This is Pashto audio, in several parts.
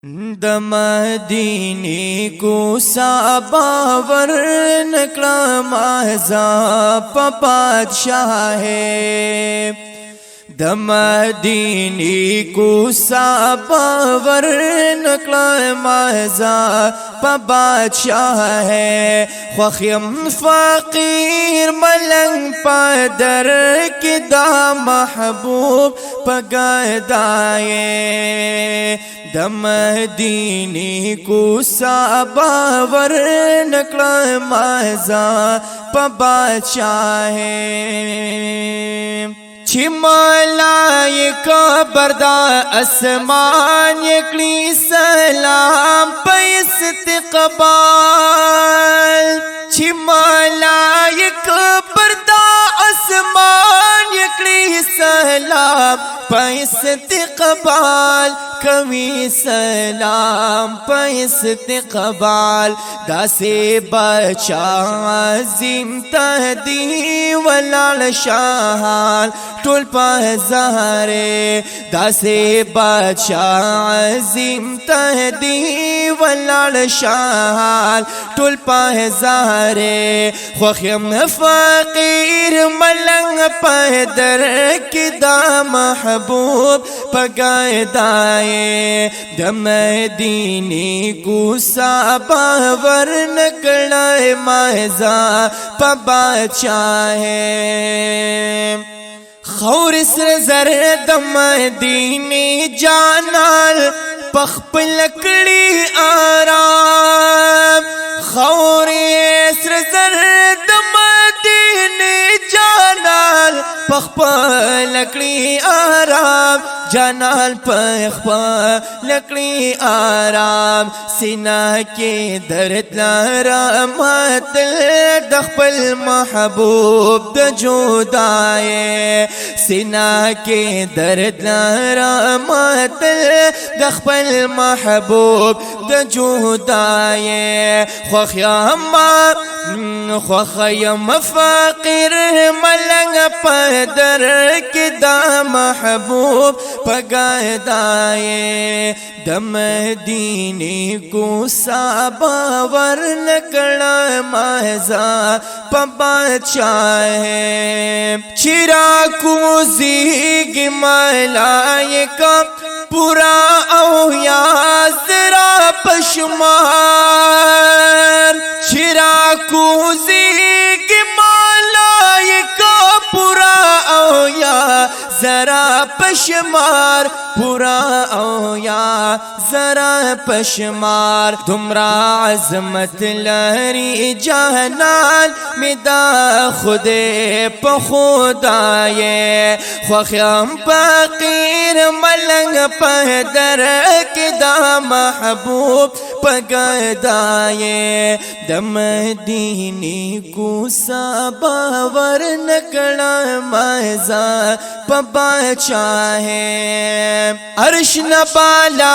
د مدینه کو صحابه ورنکړه مازه په بادشاہ د مدینه کو صحابه ورنکړه مازه په بادشاہ خوخیم فقیر ملنگ پدر کی دا محبوب پگدائے د مدینه کو صحابه ورنکړه مازه په بادشاہ چی ملائکہ بردا اسمان یکلی سلام پا استقبال چی ملائکہ بردا اسمان یکلی سلام پا استقبال کمی سلام پا استقبال دا سے بچا عظیم تہدی ولال شاہال ٹول پا زہرے دا سے بچا عظیم تہدی ولال شاہال ٹول پا زہرے خوخیم فقیر ملنگ پہدر کی دا محبوب پگائدائے د مدینه کو صحابه ورنکړه مازه په بادشاہ خور سر زر د مدینه جانال پخپل کړي آرام خور سر زر د مدینه جانال پخپل کړي آرام جانال پخپل کړي آرام سینہ کے درد رحمت د خپل محبوب د جدائے سینہ کے درد رحمت د خپل محبوب د جدائے خوخیم فقیر ملنگ پدر کی دا محبوب پگدائے د مدینه کو صحابه ورنکړه مازه په بادشاہ چرا کو زیگ ملائکہ پورا او یا ذرا پشمار چرا کو زیگ ملائکہ پورا او یا ذرا پشمار پورا او یا ذرا پشمار دمرا عظمت لہری جہنان مدا خود پا خدایے خوخیم فقیر ملنگ پہدر کی دا محبوب پگدائے د مدینه کو صحابه ورنکړه مازه په بادشاہ عرش نبالا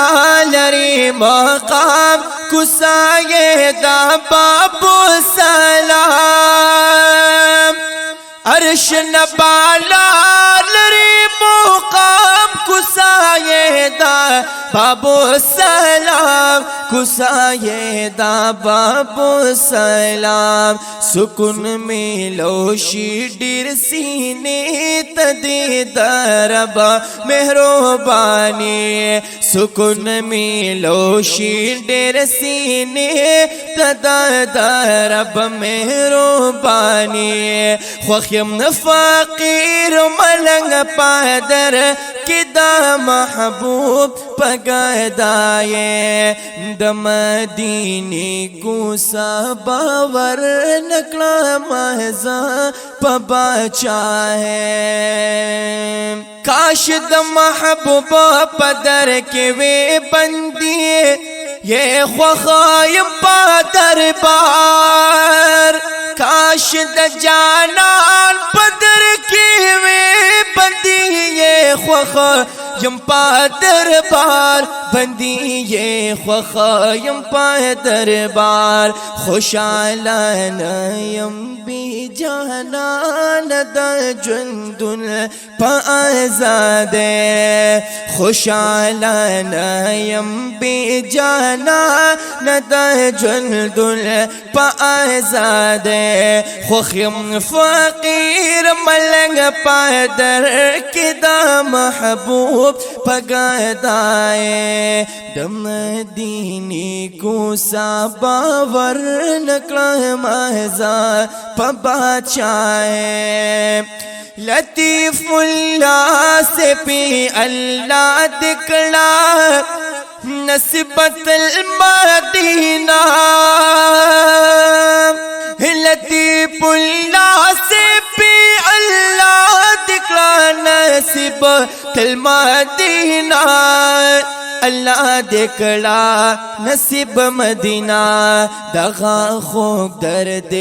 لری مقام کسائے دا بابو سلام عرش نبالا لری مقام کسائے دا بابو سلام کسائے دا بابو سلام سکون میلوشی ڈیر سینے تدی درب مہربانی سکون میلوشی ڈیر سینے تدی درب مہربانی خوخیم فقیر ملنگ پادر کی دا محبوب پگدائے د مدینه کو صحابه ورنکړه مازه په بادشاہ کاش د محبوب پدر کې وې بندي یہ خوخایم پا دربار کاش د جانان پدر کې وې بندي یہ خوخایم یم پا دربار بندی یہ خوخا یم پا دربار خوشالانه یم بی جانان دا جندل پا آزاده خوشالانه یم بی جانان دا جندل پا آزاده خوخیم فقیر ملنگ پا در کدا محبوب پا گدائے دم دینی کو باور نکلا مہزا پا بادشاہ لطیف اللہ سے پی اللہ دکھلا نسبت المدینہ لطیف اللہ سے پی اللہ دکھلا نسبت المدینہ اللہ دکھلا نصیب مدینہ دغا خوک درد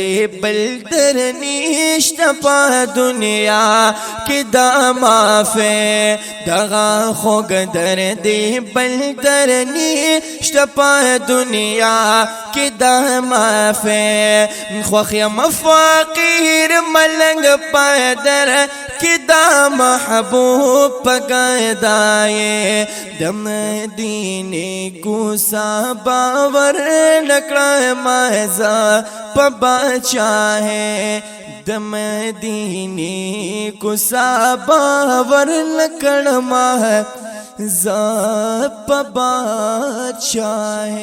بلدر نیشت پا دنیا کی دا معافی دغا خوک درد بلدر نیشت پا دنیا کی دا معافی خوخیم فقیر ملنگ پا در کی دا محبوب پا گدائے دم دینی کو باور نکڑا مہزا پا بادشاہ دم دینی کو باور نکڑا مہزا پا بادشاہ